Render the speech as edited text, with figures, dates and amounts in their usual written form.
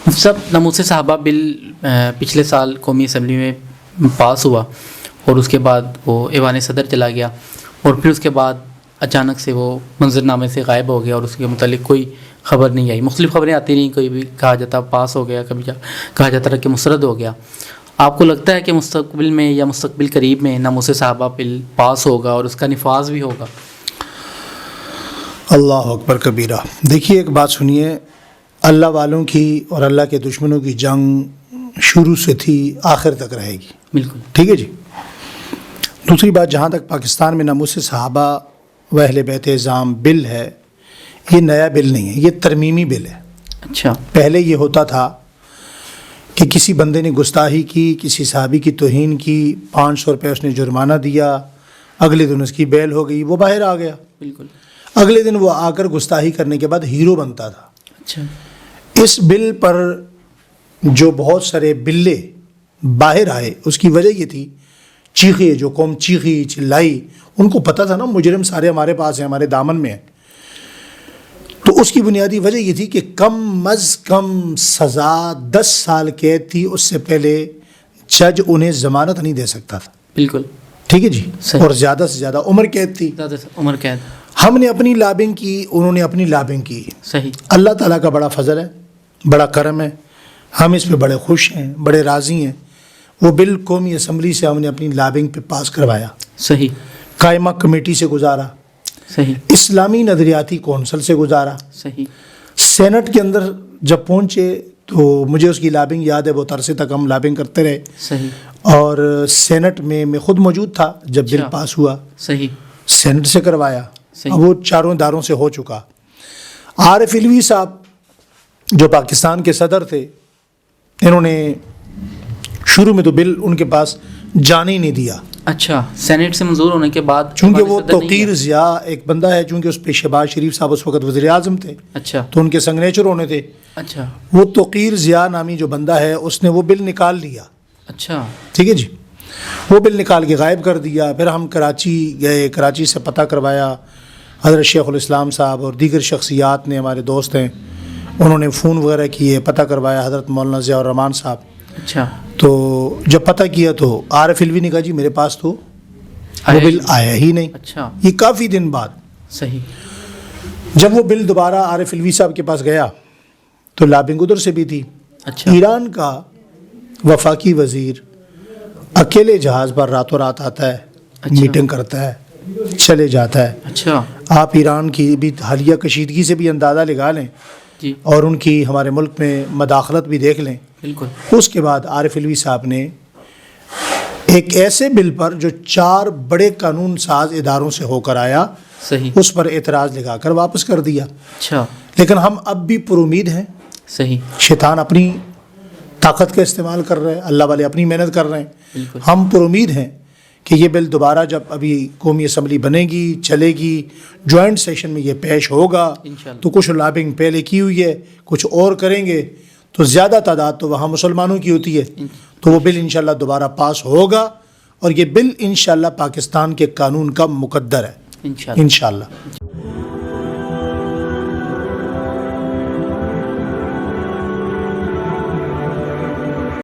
صاحب ناموس صحابہ بل پچھلے سال قومی اسمبلی میں پاس ہوا اور اس کے بعد وہ ایوان صدر چلا گیا اور پھر اس کے بعد اچانک سے وہ منظرنامے سے غائب ہو گیا اور اس کے متعلق کوئی خبر نہیں آئی. مختلف خبریں آتی رہیں, کوئی بھی کہا جاتا پاس ہو گیا, کبھی کہا جاتا رہا کہ مسترد ہو گیا. آپ کو لگتا ہے کہ مستقبل میں یا مستقبل قریب میں ناموس صحابہ بل پاس ہوگا اور اس کا نفاذ بھی ہوگا؟ اللہ اکبر کبیرہ. دیکھیے ایک بات سنیے, اللہ والوں کی اور اللہ کے دشمنوں کی جنگ شروع سے تھی, آخر تک رہے گی. بالکل ٹھیک ہے جی. دوسری بات, جہاں تک پاکستان میں ناموس صحابہ و اہل بیت اعظام بل ہے, یہ نیا بل نہیں ہے, یہ ترمیمی بل ہے. اچھا. پہلے یہ ہوتا تھا کہ کسی بندے نے گستاخی کی, کسی صحابی کی توہین کی, 500 روپے اس نے جرمانہ دیا, اگلے دن اس کی بیل ہو گئی, وہ باہر آ گیا. بالکل. اگلے دن وہ آ کر گستاخی کرنے کے بعد ہیرو بنتا تھا. اچھا. اس بل پر جو بہت سارے بلے باہر آئے, اس کی وجہ یہ تھی, چیخے, جو قوم چیخی چلائی, ان کو پتہ تھا نا مجرم سارے ہمارے پاس ہیں, ہمارے دامن میں ہیں. تو اس کی بنیادی وجہ یہ تھی کہ کم از کم سزا 10 سال قید تھی, اس سے پہلے جج انہیں ضمانت نہیں دے سکتا تھا. بالکل. ٹھیک ہے جی. صحیح. اور زیادہ سے زیادہ عمر قید تھی. زیادہ عمر قید. ہم نے اپنی لابنگ کی, انہوں نے اپنی لابنگ کی. صحیح. اللہ تعالیٰ کا بڑا فضل ہے, بڑا کرم ہے, ہم اس پہ بڑے خوش ہیں, بڑے راضی ہیں. وہ بل قومی اسمبلی سے ہم نے اپنی لابنگ پہ پاس کروایا. صحیح. قائمہ کمیٹی سے گزارا. صحیح. اسلامی نظریاتی کونسل سے گزارا. صحیح. سینٹ کے اندر جب پہنچے تو مجھے اس کی لابنگ یاد ہے, بہت عرصے تک ہم لابنگ کرتے رہے. صحیح. اور سینٹ میں خود موجود تھا جب بل پاس ہوا. صحیح. سینٹ سے کروایا. صحیح. اب وہ چاروں اداروں سے ہو چکا. عارف علوی صاحب جو پاکستان کے صدر تھے, انہوں نے شروع میں تو بل ان کے پاس جانے ہی نہیں دیا. اچھا. سینٹ سے منظور ہونے کے بعد چونکہ وہ توقیر ضیاء ایک بندہ ہے, چونکہ اس پہ شہباز شریف صاحب اس وقت وزیر اعظم تھے. اچھا. تو ان کے سگنیچر ہونے تھے. اچھا. وہ توقیر ضیاء نامی جو بندہ ہے, اس نے وہ بل نکال لیا. اچھا. ٹھیک ہے جی. وہ بل نکال کے غائب کر دیا. پھر ہم کراچی گئے, کراچی سے پتہ کروایا. حضرت شیخ الاسلام صاحب اور دیگر شخصیات نے, ہمارے دوست ہیں, انہوں نے فون وغیرہ کیے, پتہ کروایا. حضرت مولانا ضیاء الرحمان صاحب. اچھا. تو جب پتہ کیا تو عارف علوی نے کہا جی میرے پاس تو وہ بل آیا ہی نہیں. اچھا. یہ کافی دن بعد. صحیح. جب وہ بل دوبارہ عارف علوی صاحب کے پاس گیا تو لابنگ ادھر سے بھی تھی. اچھا. ایران کا وفاقی وزیر اکیلے جہاز پر راتوں رات آتا ہے. اچھا. میٹنگ کرتا ہے, چلے جاتا ہے. اچھا. آپ ایران کی بھی حالیہ کشیدگی سے بھی اندازہ لگا لیں جی. اور ان کی ہمارے ملک میں مداخلت بھی دیکھ لیں. بالکل. اس کے بعد عارف علوی صاحب نے ایک ایسے بل پر جو 4 بڑے قانون ساز اداروں سے ہو کر آیا, صحیح, اس پر اعتراض لگا کر واپس کر دیا. اچھا. لیکن ہم اب بھی پر امید ہیں. صحیح. شیطان اپنی طاقت کا استعمال کر رہے ہیں, اللہ والے اپنی محنت کر رہے ہیں. بالکل. ہم پر امید ہیں کہ یہ بل دوبارہ جب ابھی قومی اسمبلی بنے گی, چلے گی, جوائنٹ سیشن میں یہ پیش ہوگا, انشاءاللہ. تو کچھ لابنگ پہلے کی ہوئی ہے, کچھ اور کریں گے, تو زیادہ تعداد تو وہاں مسلمانوں کی ہوتی ہے, تو وہ بل انشاءاللہ دوبارہ پاس ہوگا, اور یہ بل انشاءاللہ پاکستان کے قانون کا مقدر ہے انشاءاللہ. انشاءاللہ.